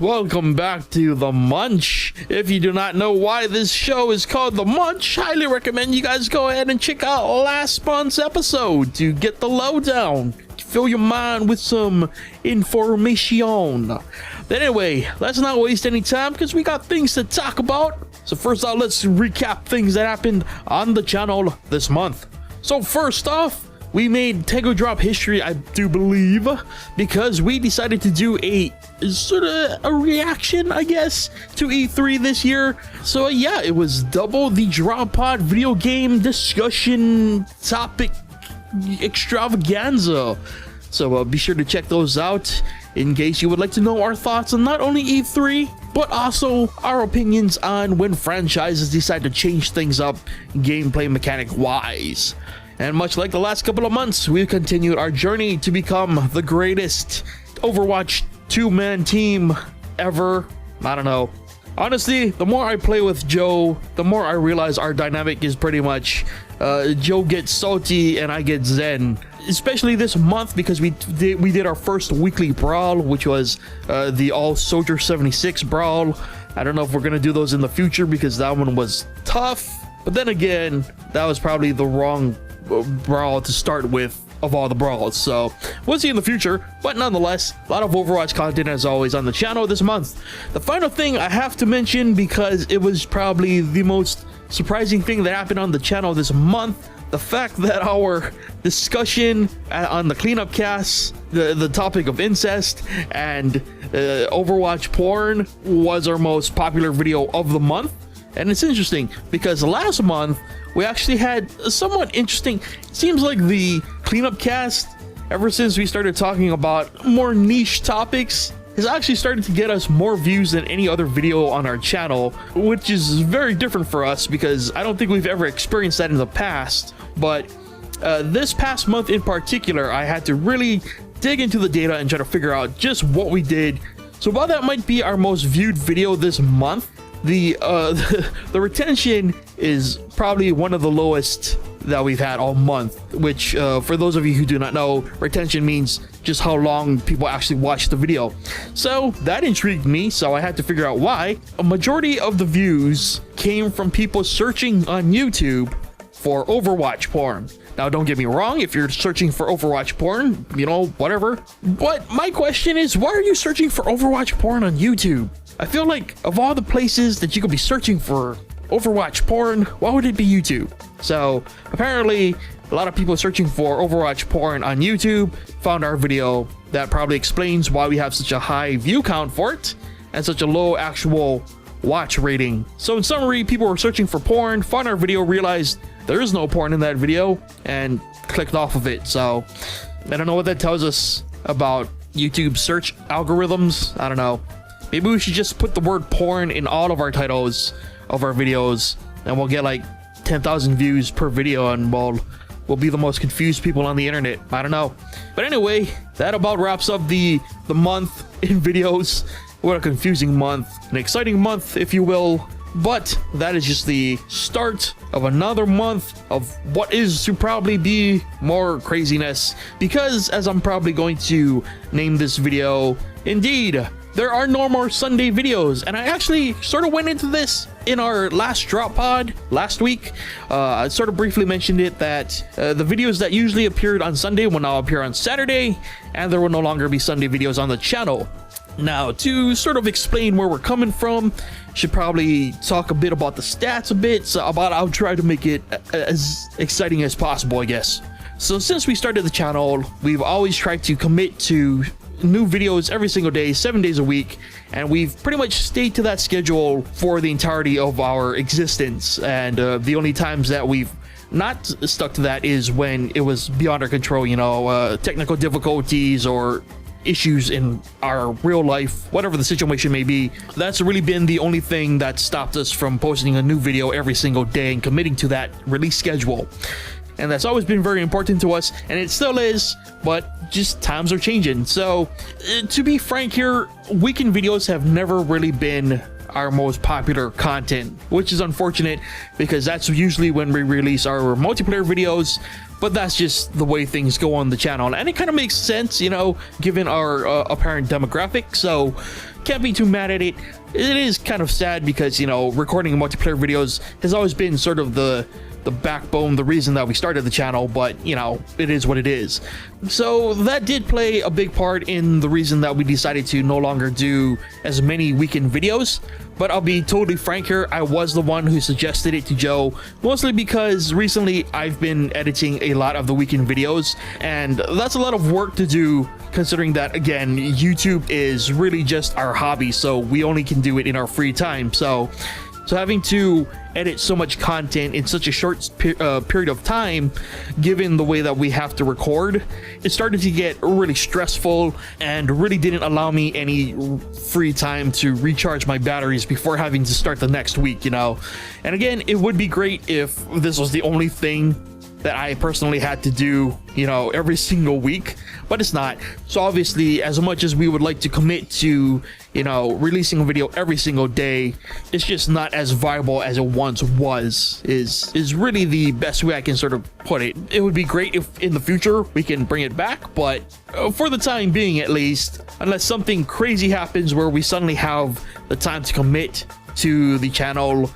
Welcome back to the Munch. If you do not know why this show is called the Munch, highly recommend you guys go ahead and check out last month's episode to get the lowdown. Fill your mind with some information. But anyway, let's not waste any time because we got things to talk about. So first off, let's recap things that happened on the channel this month. So first off, we made Tengu drop history, I do believe, because we decided to do a sort of a reaction, I guess, to E3 this year. So yeah, it was double the drop pod video game discussion topic extravaganza. So be sure to check those out in case you would like to know our thoughts on not only E3, but also our opinions on when franchises decide to change things up gameplay mechanic wise. And much like the last couple of months, we've continued our journey to become the greatest Overwatch two-man team ever. I don't know. Honestly, the more I play with Joe, the more I realize our dynamic is pretty much Joe gets salty and I get zen. Especially this month because we did our first weekly brawl, which was the All Soldier 76 brawl. I don't know if we're gonna do those in the future because that one was tough. But then again, that was probably the wrong brawl to start with of all the brawls, so we'll see in the future. But nonetheless, a lot of Overwatch content as always on the channel this month. The final thing I have to mention, because it was probably the most surprising thing that happened on the channel this month, the fact that our discussion on the cleanup cast, the topic of incest and Overwatch porn was our most popular video of the month. And it's interesting because last month we actually had somewhat interesting, seems like the cleanup cast, ever since we started talking about more niche topics, has actually started to get us more views than any other video on our channel, which is very different for us because I don't think we've ever experienced that in the past. But this past month in particular, I had to really dig into the data and try to figure out just what we did. So while that might be our most viewed video this month, the retention is probably one of the lowest that we've had all month, which for those of you who do not know, retention means just how long people actually watch the video. So that intrigued me, so I had to figure out why. A majority of the views came from people searching on YouTube for Overwatch porn. Now, don't get me wrong, if you're searching for Overwatch porn, you know, whatever. But my question is, why are you searching for Overwatch porn on YouTube? I feel like of all the places that you could be searching for Overwatch porn, why would it be YouTube? So apparently a lot of people searching for Overwatch porn on YouTube found our video. That probably explains why we have such a high view count for it and such a low actual watch rating. So in summary, people were searching for porn, found our video, realized there is no porn in that video, and clicked off of it. So I don't know what that tells us about YouTube search algorithms. I don't know. Maybe we should just put the word porn in all of our titles of our videos and we'll get like 10,000 views per video and we'll be the most confused people on the internet. I don't know. But anyway, that about wraps up the month in videos. What a confusing month. An exciting month, if you will. But that is just the start of another month of what is to probably be more craziness. Because as I'm probably going to name this video, indeed, there are no more Sunday videos. And I actually sort of went into this in our last drop pod last week. I sort of briefly mentioned it that the videos that usually appeared on Sunday will now appear on Saturday, and there will no longer be Sunday videos on the channel. Now, to sort of explain where we're coming from, should probably talk a bit about the stats a bit, so I'll try to make it as exciting as possible, I guess. So since we started the channel, we've always tried to commit to new videos every single day, 7 days a week, and we've pretty much stayed to that schedule for the entirety of our existence. And the only times that we've not stuck to that is when it was beyond our control, you know, technical difficulties or issues in our real life, whatever the situation may be. That's really been the only thing that stopped us from posting a new video every single day and committing to that release schedule. And that's always been very important to us, and it still is, but just times are changing. So to be frank here, weekend videos have never really been our most popular content, which is unfortunate because that's usually when we release our multiplayer videos. but that's just the way things go on the channel, and it kind of makes sense, you know, given our apparent demographic. So can't be too mad at it. It is kind of sad because, you know, recording multiplayer videos has always been sort of the backbone, the reason that we started the channel, but you know, it is what it is. So that did play a big part in the reason that we decided to no longer do as many weekend videos. But I'll be totally frank here, I was the one who suggested it to Joe, mostly because recently I've been editing a lot of the weekend videos, and that's a lot of work to do, considering that, again, YouTube is really just our hobby, so we only can do it in our free time. So having to edit so much content in such a short period of time, given the way that we have to record, it started to get really stressful and really didn't allow me any free time to recharge my batteries before having to start the next week, you know. And again, it would be great if this was the only thing that I personally had to do, you know, every single week, but it's not. So obviously, as much as we would like to commit to, you know, releasing a video every single day, it's just not as viable as it once was, is really the best way I can sort of put it. It would be great if in the future we can bring it back, but for the time being, at least, unless something crazy happens where we suddenly have the time to commit to the channel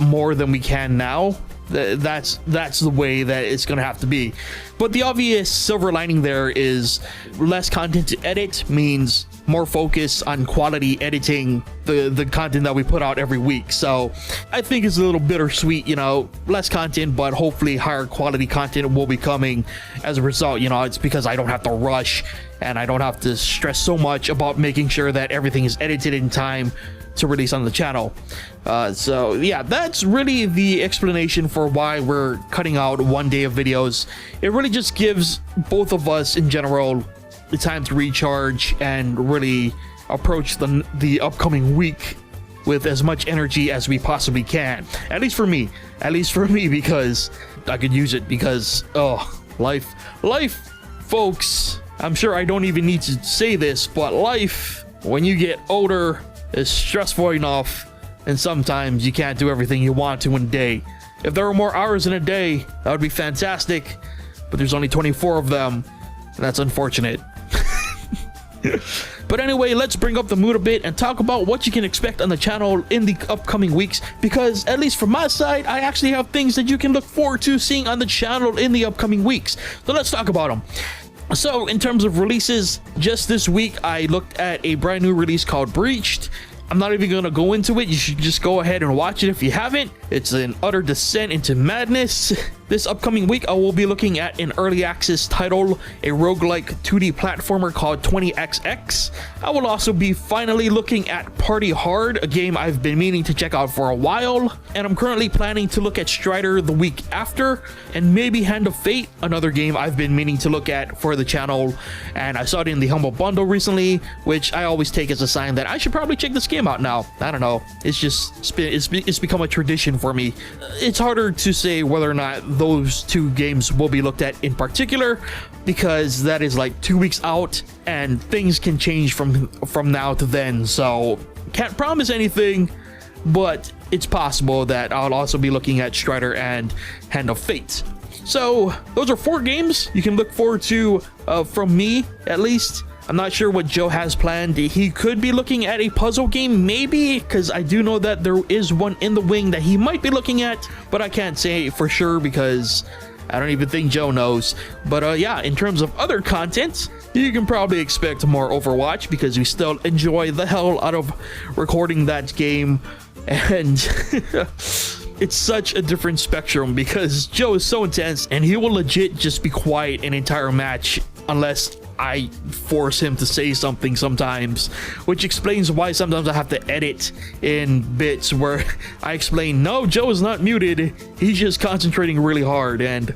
more than we can now, that's the way that it's gonna have to be. But the obvious silver lining there is less content to edit means more focus on quality editing the content that we put out every week. So I think it's a little bittersweet, you know, less content, but hopefully higher quality content will be coming as a result. You know, it's because I don't have to rush and I don't have to stress so much about making sure that everything is edited in time to release on the channel. So yeah, that's really the explanation for why we're cutting out one day of videos. It really just gives both of us in general the time to recharge and really approach the upcoming week with as much energy as we possibly can. At least for me, because I could use it, because life folks, I'm sure I don't even need to say this, but life when you get older is stressful enough, and sometimes you can't do everything you want to in a day. If there were more hours in a day, that would be fantastic, but there's only 24 of them, and that's unfortunate. But anyway, let's bring up the mood a bit and talk about what you can expect on the channel in the upcoming weeks, because at least from my side, I actually have things that you can look forward to seeing on the channel in the upcoming weeks. So let's talk about them. So in terms of releases, just this week I looked at a brand new release called Breached. I'm not even going to go into it. You should just go ahead and watch it if you haven't. It's an utter descent into madness. This upcoming week, I will be looking at an early access title, a roguelike 2D platformer called 20XX. I will also be finally looking at Party Hard, a game I've been meaning to check out for a while. And I'm currently planning to look at Strider the week after, and maybe Hand of Fate, another game I've been meaning to look at for the channel. And I saw it in the Humble Bundle recently, which I always take as a sign that I should probably check this game out now. I don't know. It's become a tradition for me. It's harder to say whether or not those two games will be looked at in particular, because that is like 2 weeks out and things can change from now to then. So can't promise anything, but it's possible that I'll also be looking at Strider and Hand of Fate. So those are 4 games you can look forward to from me, at least. I'm not sure what Joe has planned. He could be looking at a puzzle game, maybe, because I do know that there is one in the wing that he might be looking at, but I can't say for sure because I don't even think Joe knows. But yeah, in terms of other content, you can probably expect more Overwatch, because we still enjoy the hell out of recording that game, and it's such a different spectrum because Joe is so intense and he will legit just be quiet an entire match unless I force him to say something sometimes, which explains why sometimes I have to edit in bits where I explain, no, Joe is not muted, he's just concentrating really hard, and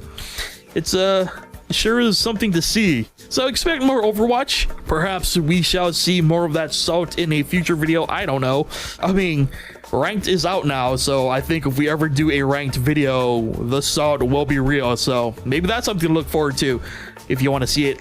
it's sure is something to see. So expect more Overwatch. Perhaps we shall see more of that salt in a future video. I don't know. I mean, ranked is out now, so I think if we ever do a ranked video, the salt will be real. So maybe that's something to look forward to if you want to see it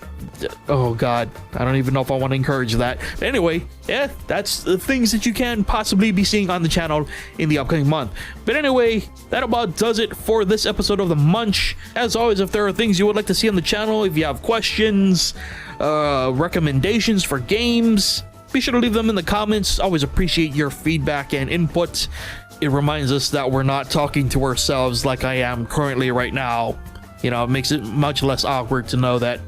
Oh god, I don't even know if I want to encourage that. Anyway, yeah, that's the things that you can possibly be seeing on the channel in the upcoming month. But anyway, that about does it for this episode of the Munch. As always, if there are things you would like to see on the channel, if you have questions, recommendations for games, be sure to leave them in the comments. Always appreciate your feedback and input. It reminds us that we're not talking to ourselves like I am currently right now. You know, it makes it much less awkward to know that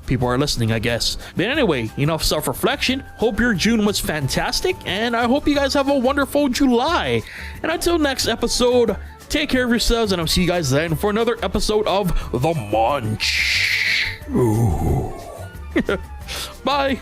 people are listening, I guess. But anyway, enough self-reflection. Hope your June was fantastic, and I hope you guys have a wonderful July. And until next episode, take care of yourselves, and I'll see you guys then for another episode of The Munch. Ooh. Bye.